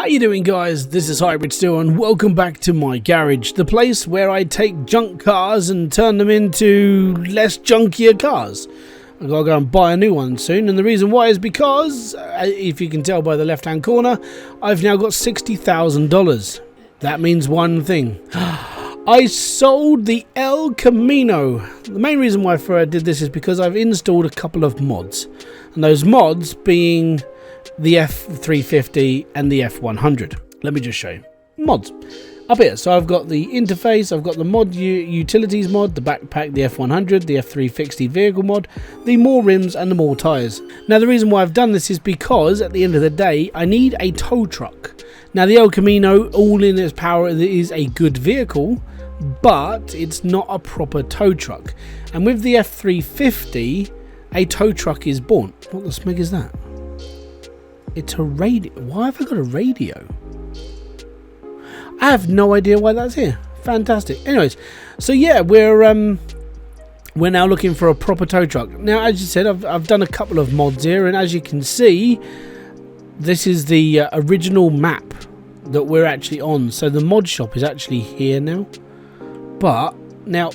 How you doing, guys? This is Hybridsteel and welcome back to my garage, the place where I take junk cars and turn them into less junkier cars. I've got to go and buy a new one soon, and the reason why is because, if you can tell by the left hand corner, I've now got $60,000. That means one thing. I sold the El Camino. The main reason why I did this is because I've installed a couple of mods, and those mods being the F350 and the F100. Let me just show you. Mods. Up here, so I've got the interface, I've got the mod utilities mod, the backpack, the F100, the F350 vehicle mod, the more rims and the more tyres. Now the reason why I've done this is because at the end of the day I need a tow truck. Now the El Camino, all in its power, is a good vehicle, but it's not a proper tow truck. And with the F350, a tow truck is born. What the smeg is that? It's a radio. Why have I got a radio? I have no idea why that's here. Fantastic. Anyways, so yeah, we're now looking for a proper tow truck. Now, as you said, I've done a couple of mods here, and as you can see, this is the original map that we're actually on. So the mod shop is actually here now. But now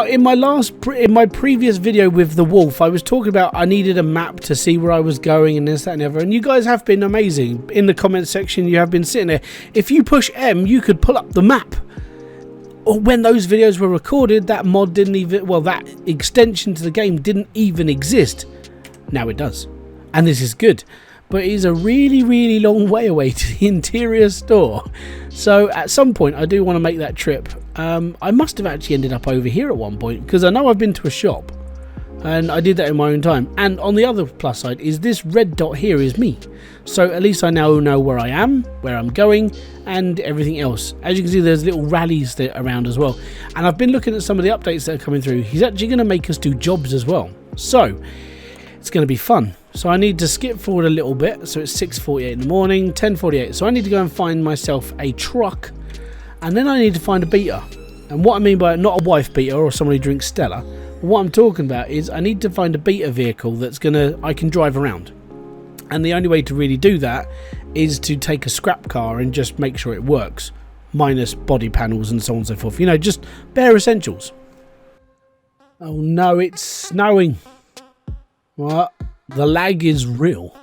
in my previous video with the Wolf, I was talking about I needed a map to see where I was going and this, that and the other, and you guys have been amazing. In the comment section you have been sitting there. If you push M, you could pull up the map. Or when those videos were recorded, that mod didn't even, well, that extension to the game didn't even exist. Now it does, and this is good. But it is a really long way away to the interior store. So at some point I do want to make that trip. I must have actually ended up over here at one point, because I know I've been to a shop and I did that in my own time. And on the other plus side is this red dot here is me. So at least I now know where I am, where I'm going, and everything else. As you can see, there's little rallies there around as well. And I've been looking at some of the updates that are coming through. He's actually going to make us do jobs as well. So it's going to be fun. So I need to skip forward a little bit. So it's 6:48 in the morning, 10:48. So I need to go and find myself a truck, and then I need to find a beater. And what I mean by not a wife beater or somebody who drinks Stella, what I'm talking about is I need to find a beater vehicle that's I can drive around. And the only way to really do that is to take a scrap car and just make sure it works, minus body panels and so on and so forth. You know, just bare essentials. Oh no, it's snowing. What? The lag is real.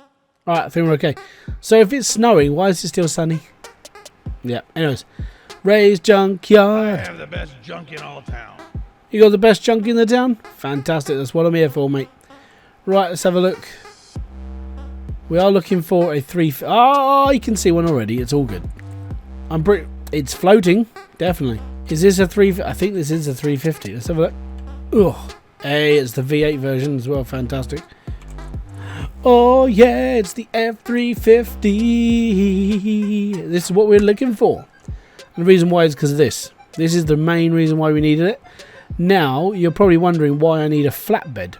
Alright, I think we're okay. So if it's snowing, why is it still sunny? Yeah, anyways. Ray's Junkyard. I have the best junk in all town. You got the best junk in the town? Fantastic, that's what I'm here for, mate. Right, let's have a look. We are looking for a 3... Oh, you can see one already. It's all good. It's floating, definitely. Is this a 3... I think this is a 350. Let's have a look. Ugh. Hey, it's the V8 version as well. Fantastic. Oh yeah, it's the F350. This is what we're looking for. And the reason why is because of this. This is the main reason why we needed it. Now, you're probably wondering why I need a flatbed.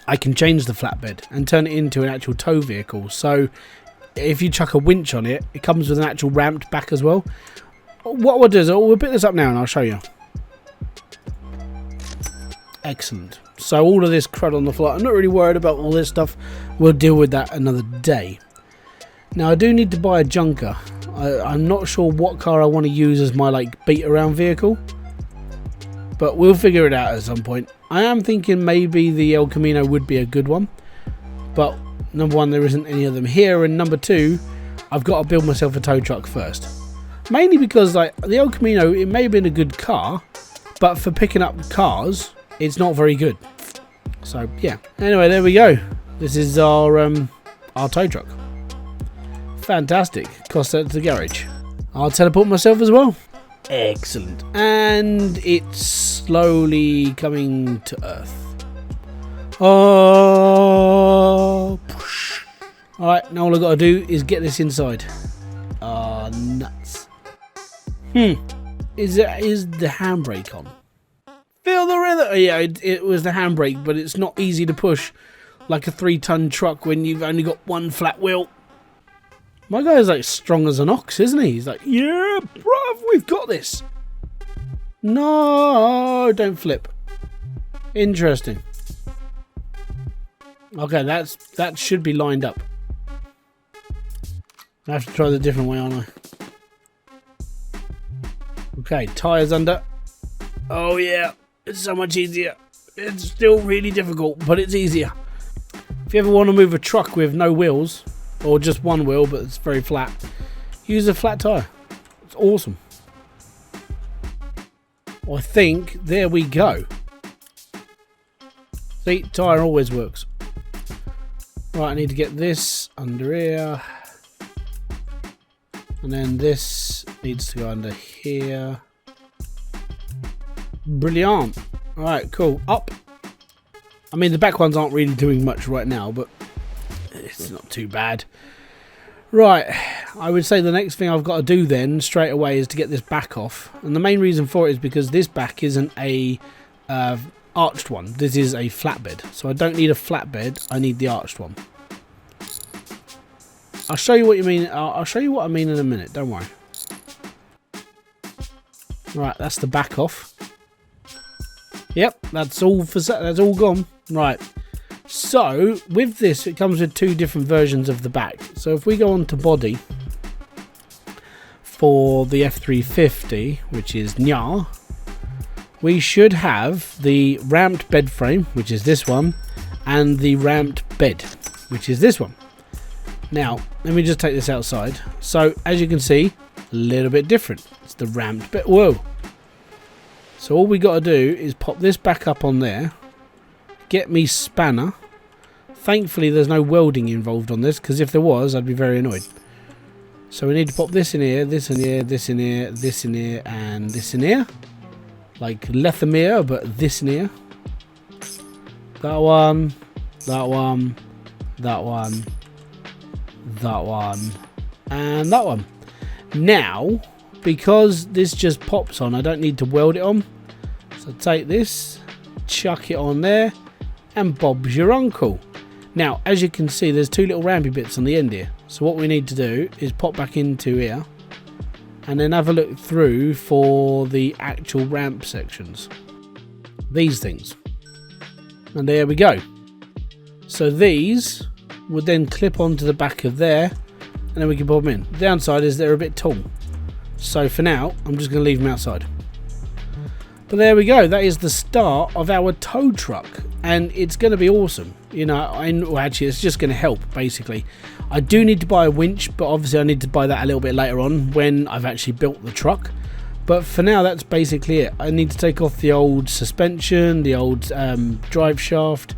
I can change the flatbed and turn it into an actual tow vehicle. So, if you chuck a winch on it, it comes with an actual ramped back as well. What we'll do is we'll pick this up now and I'll show you. Excellent. So all of this crud on the floor, I'm not really worried about all this stuff. We'll deal with that another day. Now I do need to buy a junker. I'm not sure what car I want to use as my beat around vehicle, but we'll figure it out at some point. I am thinking maybe the El Camino would be a good one, but number one, there isn't any of them here, and number two, I've got to build myself a tow truck first. Mainly because the El Camino, it may have been a good car, but for picking up cars, it's not very good. So yeah. Anyway, there we go. This is our tow truck. Fantastic. Cost that to the garage. I'll teleport myself as well. Excellent. And it's slowly coming to Earth. Oh. Alright, now all I've got to do is get this inside. Ah, nuts. Is the handbrake on? Feel the rhythm. Yeah, it was the handbrake, but it's not easy to push like a 3-ton truck when you've only got one flat wheel. My guy's strong as an ox, isn't he? He's like, yeah, bruv, we've got this. No, don't flip. Interesting. Okay, that should be lined up. I have to try the different way, aren't I? Okay, tyres under. Oh yeah, it's so much easier. It's still really difficult, but it's easier. If you ever want to move a truck with no wheels, or just one wheel but it's very flat, use a flat tyre. It's awesome. I think there we go. See, tyre always works. Right, I need to get this under here. And then this needs to go under here. Brilliant. Alright, cool. Up. I mean, the back ones aren't really doing much right now, but it's not too bad. Right, I would say the next thing I've got to do then, straight away, is to get this back off. And the main reason for it is because this back isn't a arched one. This is a flatbed. So I don't need a flatbed, I need the arched one. I'll show you what you mean. I'll show you what I mean in a minute. Don't worry. Right, that's the back off. Yep, that's all for that's all gone. Right. So with this, it comes with two different versions of the back. So if we go on to body for the F350, which is Nya, we should have the ramped bed frame, which is this one, and the ramped bed, which is this one. Now, let me just take this outside. So, as you can see, a little bit different. It's the ramped bit. Whoa! So all we got to do is pop this back up on there. Get me spanner. Thankfully, there's no welding involved on this, because if there was, I'd be very annoyed. So we need to pop this in here, this in here, this in here, this in here, and this in here. Like Lethamere, but this in here. That one, that one, that one, that one, and that one. Now, because this just pops on, I don't need to weld it on. So take this, chuck it on there, and Bob's your uncle. Now, as you can see, there's two little rampy bits on the end here. So what we need to do is pop back into here, and then have a look through for the actual ramp sections. These things. And there we go. So these would then clip onto the back of there, and then we can pop them in. The downside is they're a bit tall. So for now, I'm just going to leave them outside. But there we go. That is the start of our tow truck. And it's going to be awesome. You know, well, actually, it's just going to help, basically. I do need to buy a winch, but obviously I need to buy that a little bit later on when I've actually built the truck. But for now, that's basically it. I need to take off the old suspension, the old drive shaft.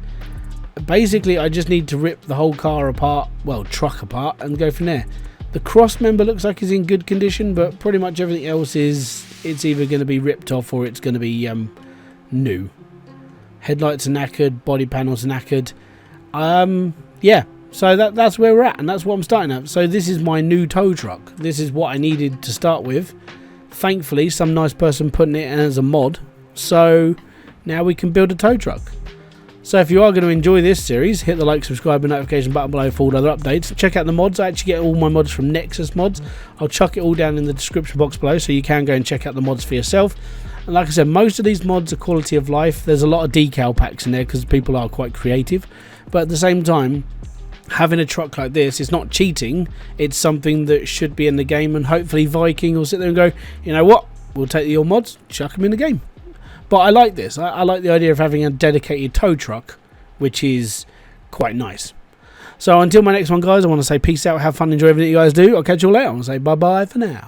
Basically, I just need to rip the whole car apart, well, truck apart, and go from there. The cross member looks like it's in good condition, but pretty much everything else is, it's either going to be ripped off or it's going to be new. Headlights are knackered, body panels are knackered. Yeah, so that's where we're at, and that's what I'm starting at. So this is my new tow truck. This is what I needed to start with. Thankfully, some nice person putting it in as a mod. So now we can build a tow truck. So if you are going to enjoy this series, hit the like, subscribe and notification button below for all other updates. Check out the mods. I actually get all my mods from Nexus Mods. I'll chuck it all down in the description box below so you can go and check out the mods for yourself. And like I said, most of these mods are quality of life. There's a lot of decal packs in there because people are quite creative. But at the same time, having a truck like this is not cheating. It's something that should be in the game, and hopefully Viking will sit there and go, you know what, we'll take your mods, chuck them in the game. But I like this. I like the idea of having a dedicated tow truck, which is quite nice. So until my next one, guys, I want to say peace out, have fun, enjoy everything you guys do. I'll catch you all later. I want to say bye-bye for now.